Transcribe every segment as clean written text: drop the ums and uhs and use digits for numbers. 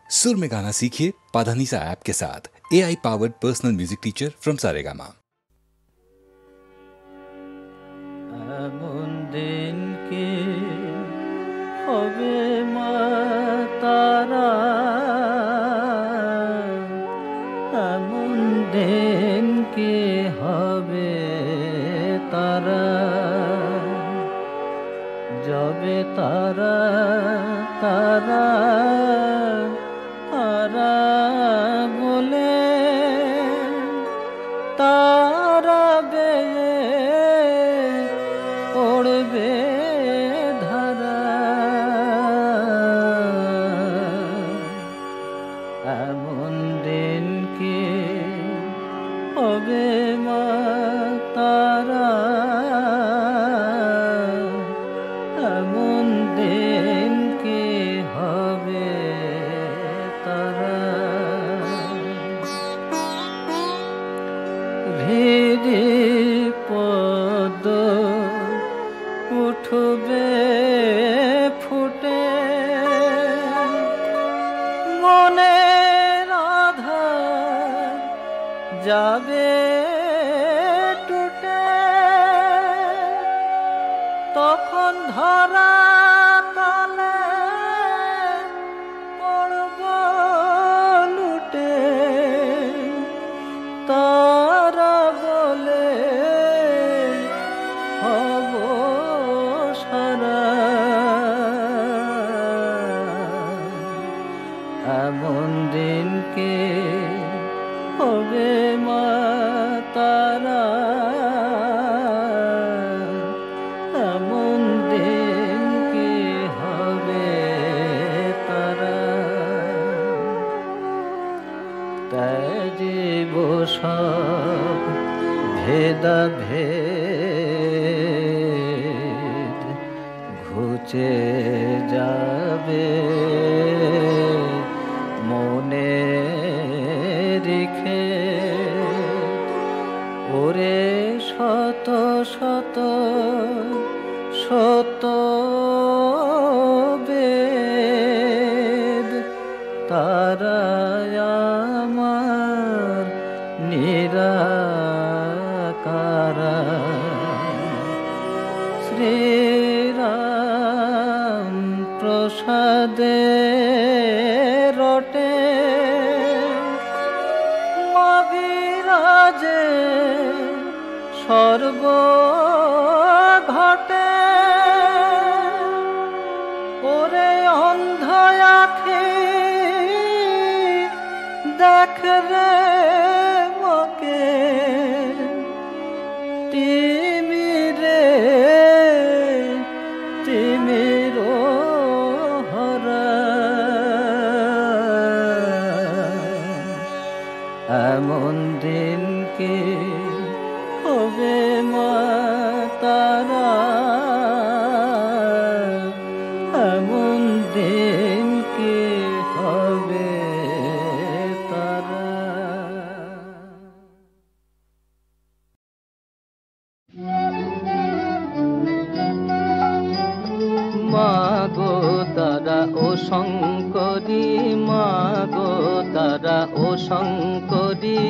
सुर में गाना सीखिए पाधानीसा ऐप के साथ। AI powered personal music teacher from Saregama. এমন দিন কি হবে মা তারা, এমন দিন কি হবে তারা, যাবে তারা তারা তারা বলে তারা বেয়ে পড়বে ধারা, এমন দিন কি হবে মা তারা, এমন দিন কি হবে তারা। হৃদি পদ উঠবে ফুটে, মনের আধার যাবে টুটে, তখন ধরা তলে পড়ব লুটে, তারা বলে হব সারা, এমন দিন কে হবে মা তারা, এমন দিন কে হবে তারা। ত্যাজিব সব ভেদা ভেদ, ঘুচে যাবে মনে রেখে, ওরে শত শত শত বেদ, তারা আমার নিরাকারা। শ্রীরাম প্রসাদে রটে মবিরাজে সর্ব ঘটে, ওরে অন্ধ আখি দেখ রে মকে, তিমিরে তিমির হরা, এমন দিন কি হবে মা তারা, এমন দিন কি হবে তারা। মা গো তারা ও শঙ্করী, মা গো তারা ও শঙ্করী,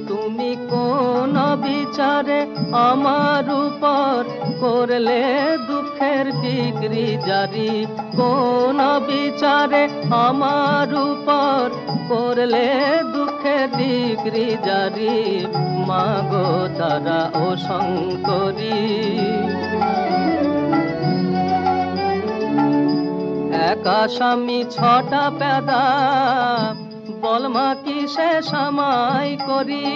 তুমি কোন বিচারে আমার উপর করলে দুঃখের ডিগ্রি জারি, কোন বিচারে আমার উপর করলে দুঃখের ডিগ্রি জারি, মা গো তারা ও শঙ্করী। একা স্বামী ছটা পেদা, বলমা কিসে সামাই করি,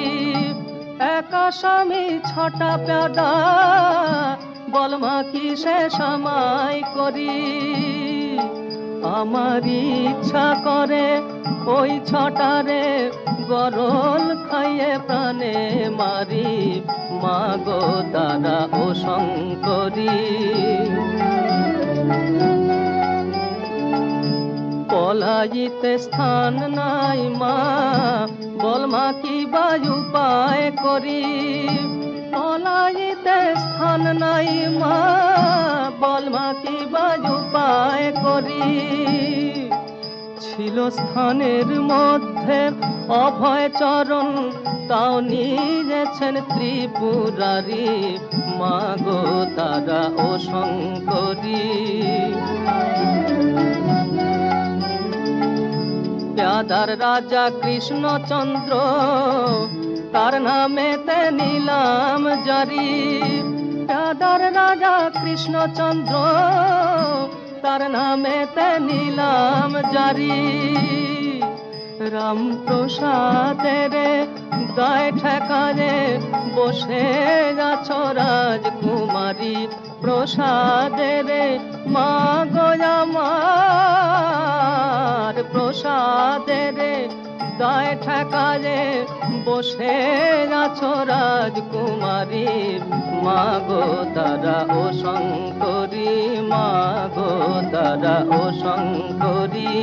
একা স্বামী ছটা পেদা, বলমা কিসে সামাই করি, আমার ইচ্ছা করে ওই ছটারে গরল খাইয়ে প্রাণে মারি, মা গো তারা ও শঙ্করী। পলাইতে স্থান নাই মা, বল মা কি বায়ু পায় করি, পলাইতে স্থান নাই মা, বল মা কি বায়ু পায় করি, ছিল স্থানের মধ্যে অভয় চরণ, তাও নিয়েছেন ত্রিপুরারি, মাগো তারা ও শঙ্করী। প্যাদার রাজা কৃষ্ণচন্দ্র, তার নামেতে নিলাম জারি। প্যাদার রাজা কৃষ্ণচন্দ্র, তার নামেতে নিলাম জারি। রামপ্রসাদের দায় ঠেকায়ে বসে আছো রাজকুমারী, প্রসাদের মা গো আমার, প্রসাদের দায় ঠেকায়ে বসে আছো রাজকুমারী, মা গো তারা ও শঙ্করী, মা গো তারা ও শঙ্করী।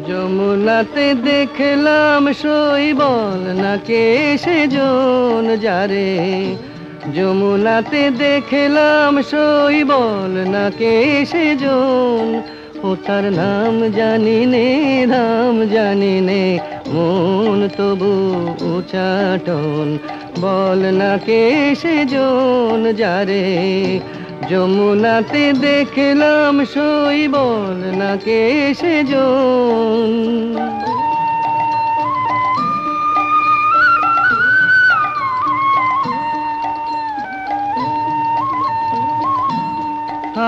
যমুনাতে দেখলাম শৈবল নাকে সেজন যারে, যমুনাতে দেখলাম শৈবল নাকে সেজন। ও তার নাম জানি নে, নাম জানি নে, মন তবু উচাটন, বল নাকে সেজন যারে। যমুনাতে দেখলাম শৈবল নাকে সেজন।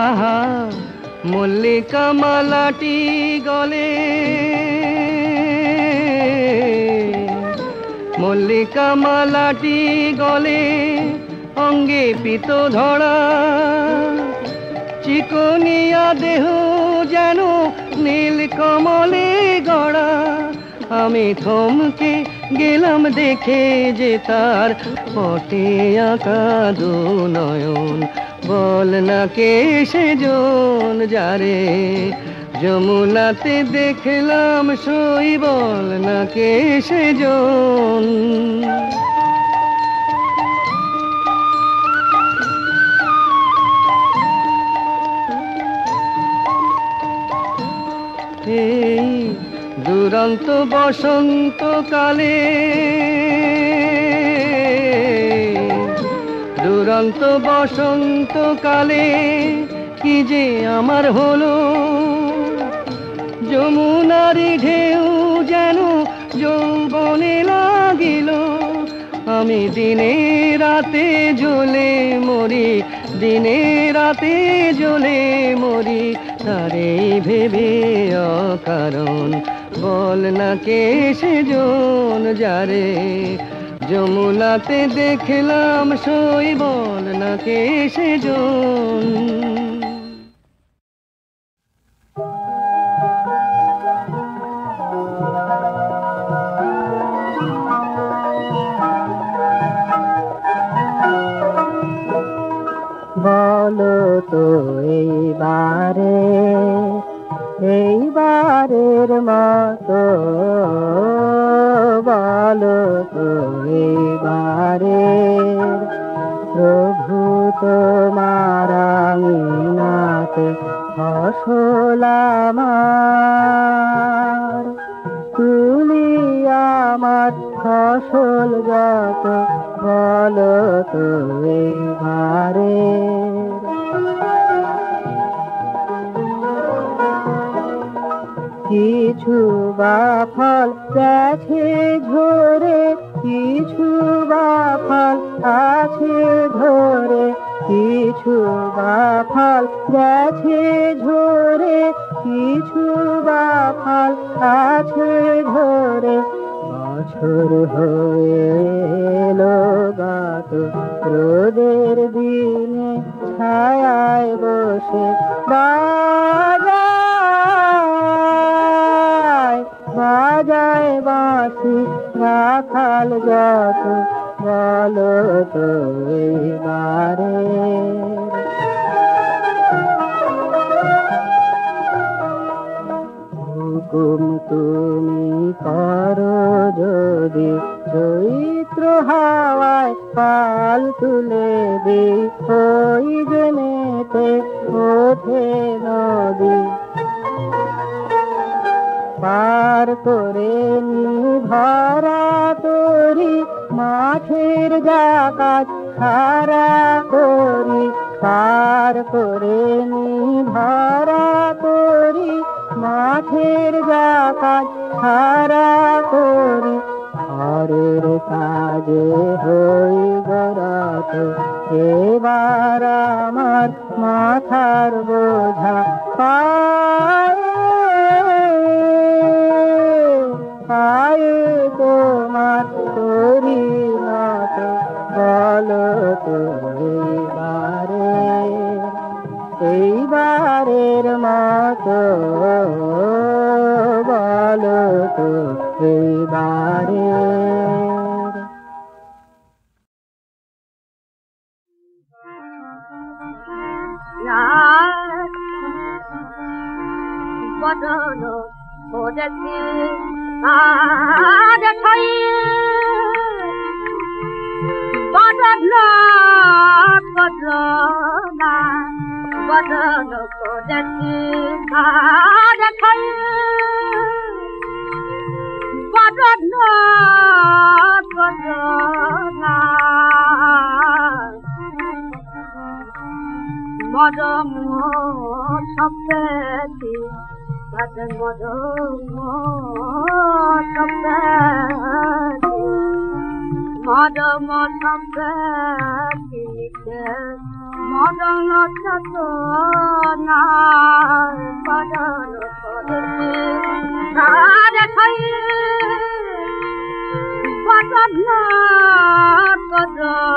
আহা মল্লিকা মালাটি গলে, মল্লিকা মালাটি গলে, অঙ্গে পিত ধরা, চিকনিয়া দেহ যেন নীল কমলে গড়া। আমি থমকে গেলাম দেখে যে তার পটে আঁকা দু নয়ন, বল না কে সেজন যারে। যমুনাতে দেখলাম শৈবল না কে সেজন। এই দুরন্ত বসন্তকালে, দুরন্ত বসন্তকালে কি যে আমার হলো, যমুনারি ঢেউ যেন যৌবনে লাগিল। আমি দিনে রাতে জ্বলে মরি, দিনে রাতে জ্বলে মরি, তারে ভেবে অকারণ, বল না কে সেজন যারে। যমুনাতে দেখলাম শৈবল না কে সেজন। বলো তো এইবারে, এইবারের মতো, বলো তো এইবারে প্রভু তোমার আঙিনাতে ফসল আমার, তুলি আমার ফসল যত, বলো তো এইবারে। কিছু বা ফল গেছে ঝরে, কিছু বা ফল আছে ধরে, কিছু বা ফল গেছে ঝরে, কিছু বা ফল আছে ধরে। বছর হয়ে এলো গাত রোদের দিনে ছায়ায় বসে বাজায়, বাজায় বাঁশি রাখাল যত, বলো তো এইবারে। হুকুম তুমি করো যদি, চৈত্র হাওয়ায় পাল তুলে দিই, ওই যে মেতে ওঠে করে ভরা তোরি মাঠের জাকাত সারা করি পার করে ভরা তোরি মাঠের জাকাত সারা করি ঘরের কাজে হই গরাত এবার আমার মাথার বোঝা পায়ে তোমার তোরি নত বলো তো এইবারের মতো বলো তো এইবারে বদল করেছি আজ খাই বদল না বদল করেছি আজ খাই বদল না মদম সপ্তাহে মদম সপ্তাহে মদন না বদল করেছি খাই বদল না বদল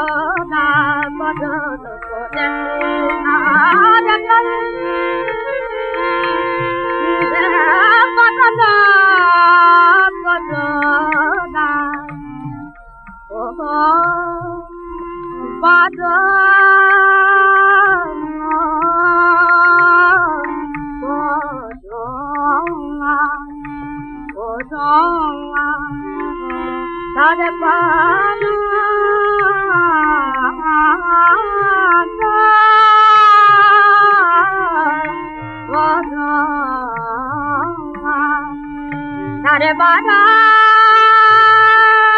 Hare Bada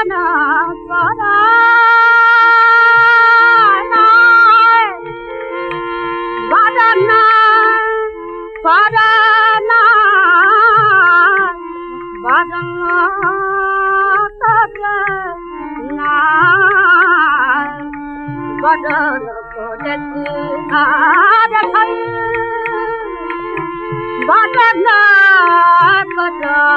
na Bada na Bada na Bada na Bada na Bada na Kodeti Hare Khai Bada na Bada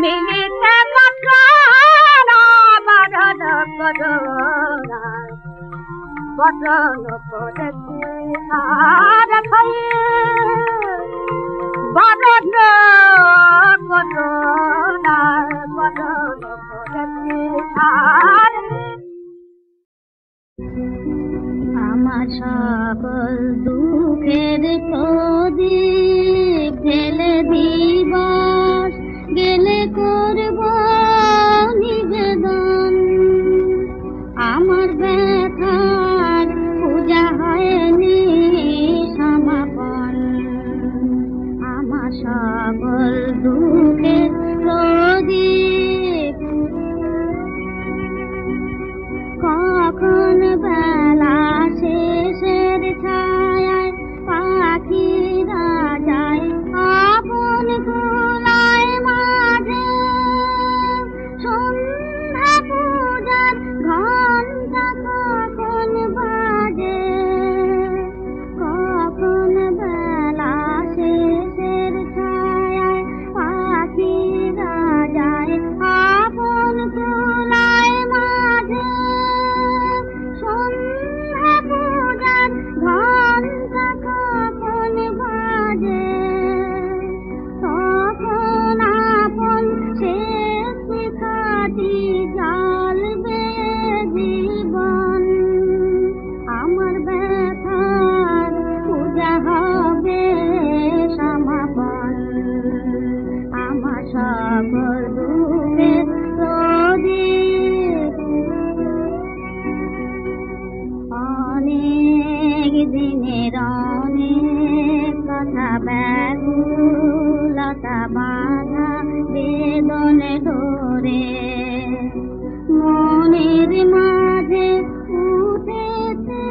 Milite matrana badana badana badana kodeti hare khai badana badana badana kodeti hare আমার সকল দুঃখের প্রদীপ ঢেলে দিবস গেলে করব নিবেদন আমার ব্যথার পূজা হয়নি সমাপন আমার সকল দুঃখের প্রদীপ কখন বেলা শেষের ছায়ায় পাখিরা যায় হবে মনের মাঝে উঠেছে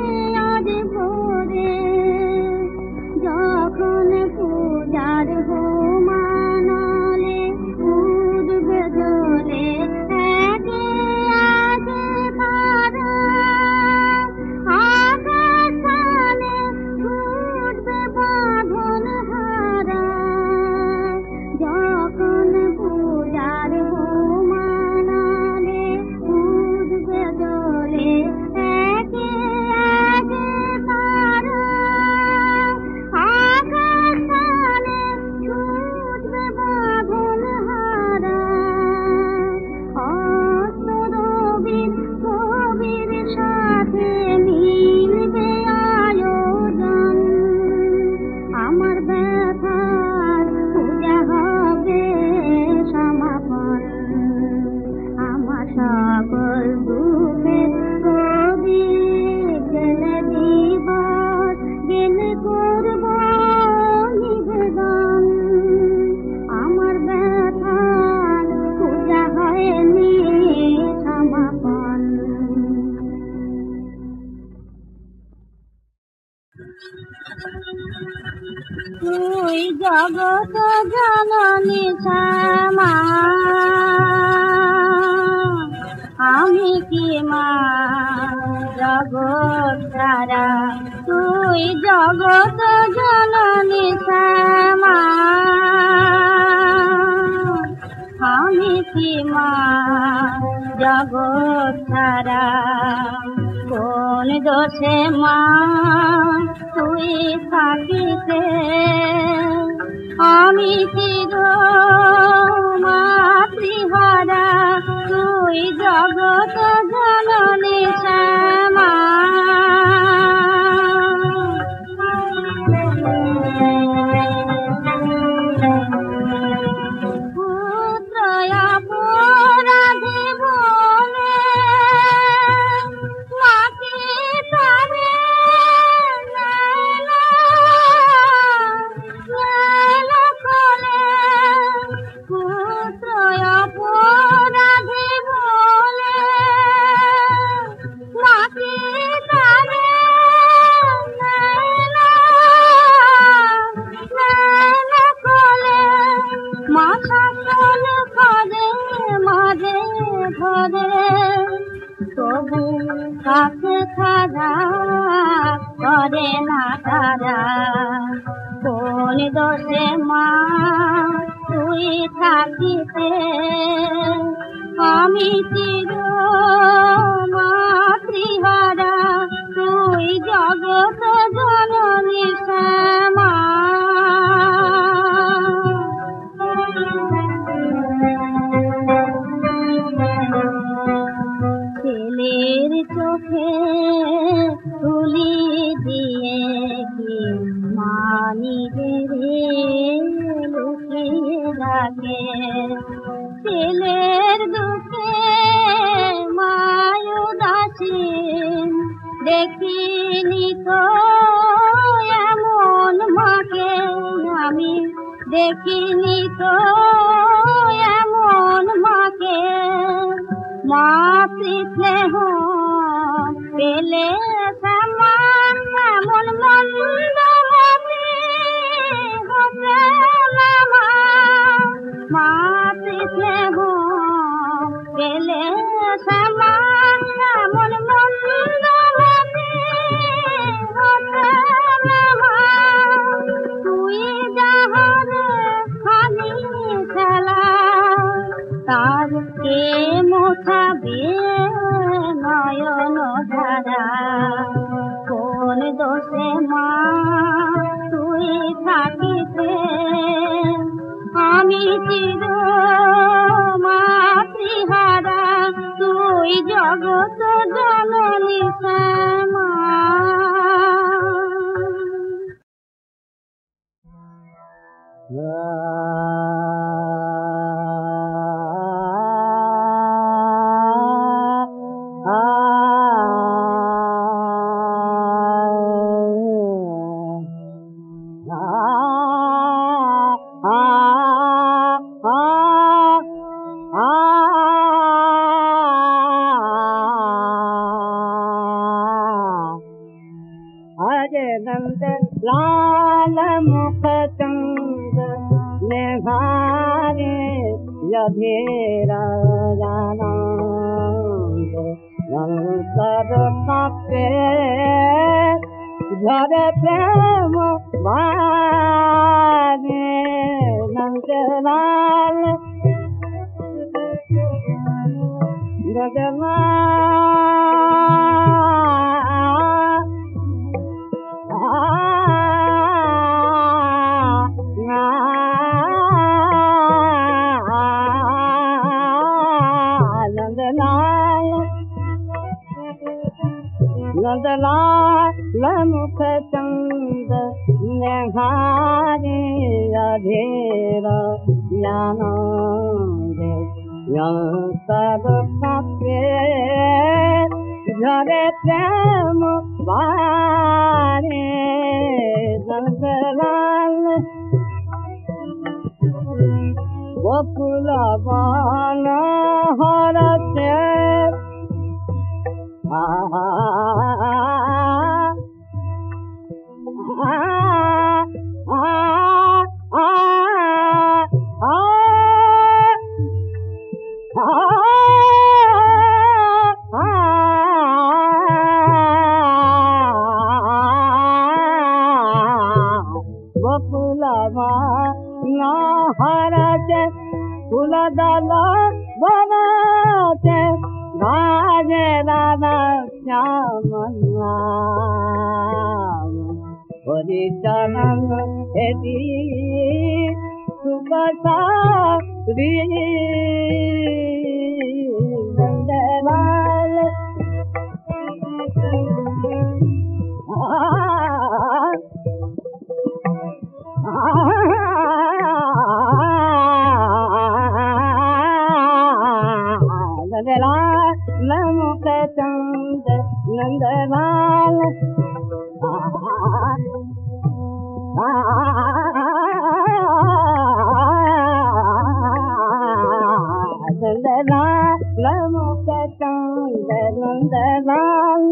আজ ভোরে যখন পূজার হোমানলে উঠবে জ্বলে একে আগে তারা আকাশে ছুটবে বাঁধন হারা যখন পূজার হোমানলে উঠবে জ্বলে একে আগে তারা আকাশে ছুটবে বাঁধন হারা অস্তরবীর ছবির সাথে মিলবে আয়োজন আমার ব্যথার পূজা হবে সমাপন আমার সকল দুঃখের প্রদীপ গেলে দিবস গেলে করব নিবেদন আমার ব্যথার পূজা হয়নি সমাপন তুই জগত জননী শ্যামা আমি কি মা জগৎ সারা তুই জগত জননী শ্যামা আমি কি মা জগৎ সারা কোন দোষে মা তুই থাকিতে আমি চির মাতৃহারা তুই জগত জননী শ্যামা পুত্র অপরাধী বলে মাকে তবে পুত্র অপরাধী বলে মাকে তবে মা শাসন করে মাঝে ধরে তবু কাছে খাজা করে না তারা কোন দোষে মা তুই থাকিতে আমি চির মাতৃহারা তুই জগত জননী শ্যামা ছেলের চোখে তুলি দিয়ে কি মা নিজের লুকিয়ে রাখে ছেলের দুঃখে মায় উদাসীন দেখিনি তো এমন মাকে আমি দেখিনি তো এমন মাকে মাতৃস্নেহ পেলে সমান এমন মন্দমতি হতে না মা মাতৃস্নেহ পেলে সমান এমন মন্দমতি হতে না মা তুই যাহার খালি খেলা তার কে মোছাবে নয়ন ধারা কোন দোষে মা তুই থাকিতে আমি চির মাতৃহারা তুই জগত জননী শ্যামা ah नंद लाल मुख चंद निहारे यधेरा जानंद नंतर कापे झरे प्रेम बारे नंद लाल नंदलाल मुख चंद निहारे अधेरा जानंद सब कापे झरे प्रेम बारे नंदलाल गोकुल वन हरते हरते फूलदल बनते राजे राधा श्याम हरि चरण हेती सुबसा नंदलाल नंदलाल मुख चंद नंदलाल नंदलाल मुख चंद नंदलाल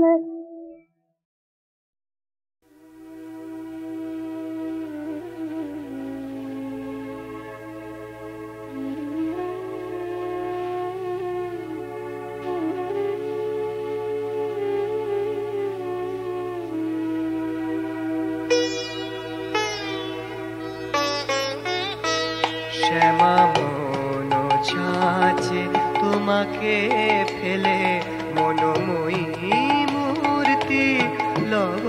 শ্যামা মন ছাঁচে তোমাকে ফেলে মনোময়ী মূর্তি লব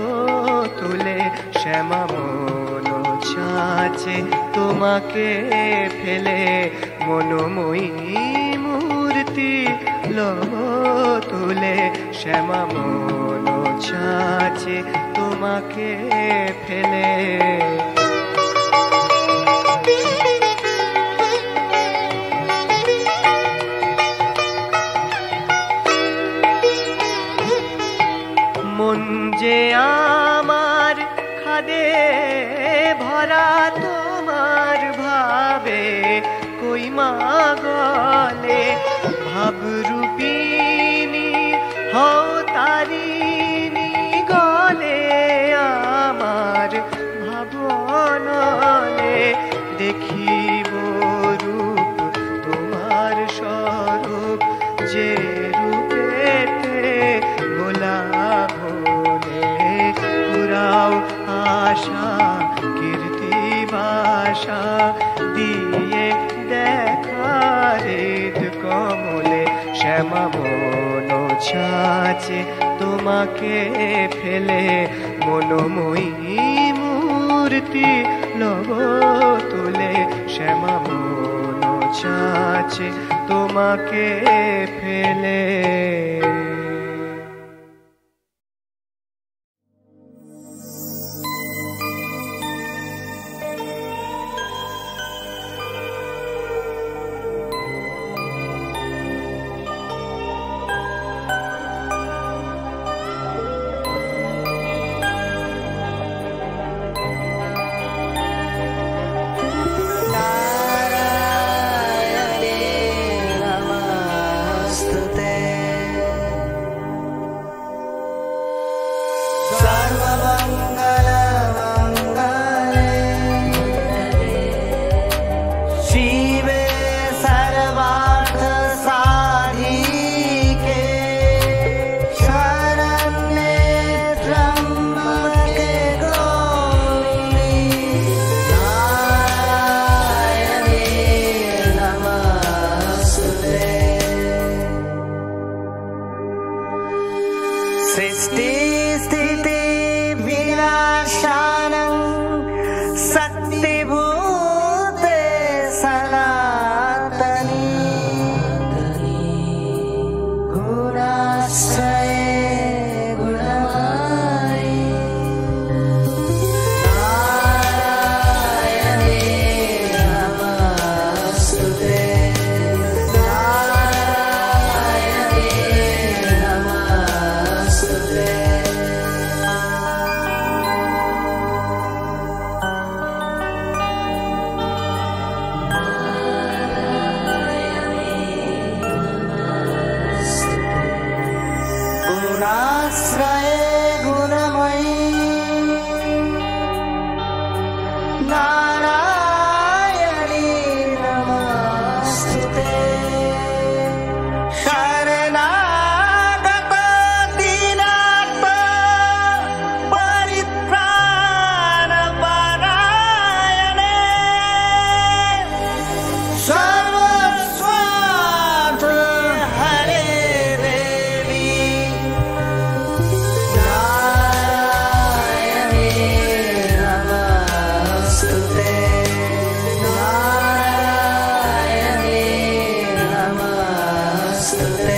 তুলে শ্যামা মন ছাঁচে তোমাকে ফেলে মনোময়ী মূর্তি লব তুলে শ্যামা মন ছাঁচে তোমাকে ফেলে মন যে আমার খাদে ভরা তোমার ভাবে কই মা গলে ভাবরূপিণী হও তারিণী গলে আমার ভাবনলে দেখিব রূপ তোমার স্বরূপ যে রূপেতে ভোলা ভোলে পুরাও আশা কীর্তি ভাষা দিয়ে দেখারেদ কমলে শ্যামা মন ছাঁচে তোমাকে ফেলে মনোময়ী মূর্তি লব তুলে শ্যামা মন ছাঁচে তোমাকে ফেলে सृष्टि स्थिति विनाशानं शक्तिभूते सनातनी गुणाश्रये गुणमयी नारायणी नमस्तुते नारायणी नमस्तुते गुणाश्रये गुणमयी नारायणी नमस्तुते शरणागत दीनार्थ परित्राण परायणे सर्वस्वार्थ हरे देवी नारायणी नमस्तुते नारायणी नमस्तुते